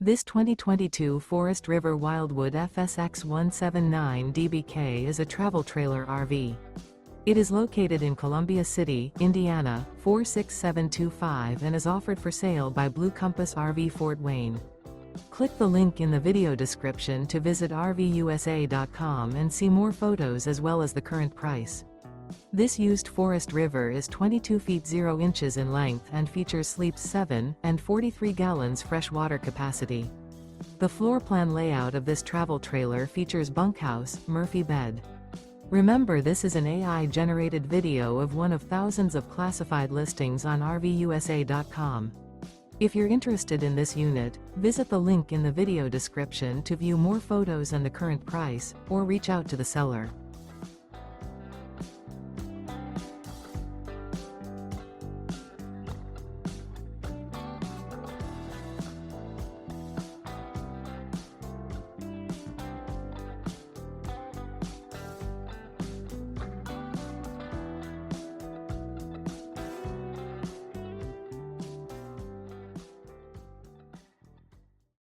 This 2022 Forest River Wildwood FSX 179 DBK is a travel trailer RV. It is located in Columbia City, Indiana, 46725 and is offered for sale by Blue Compass RV Fort Wayne. Click the link in the video description to visit RVUSA.com and see more photos as well as the current price. This used Forest River is 22 feet 0 inches in length and features sleeps 7 and 43 gallons fresh water capacity. The floor plan layout of this travel trailer features bunkhouse, Murphy bed. Remember, this is an AI-generated video of one of thousands of classified listings on RVUSA.com. If you're interested in this unit, visit the link in the video description to view more photos and the current price, or reach out to the seller.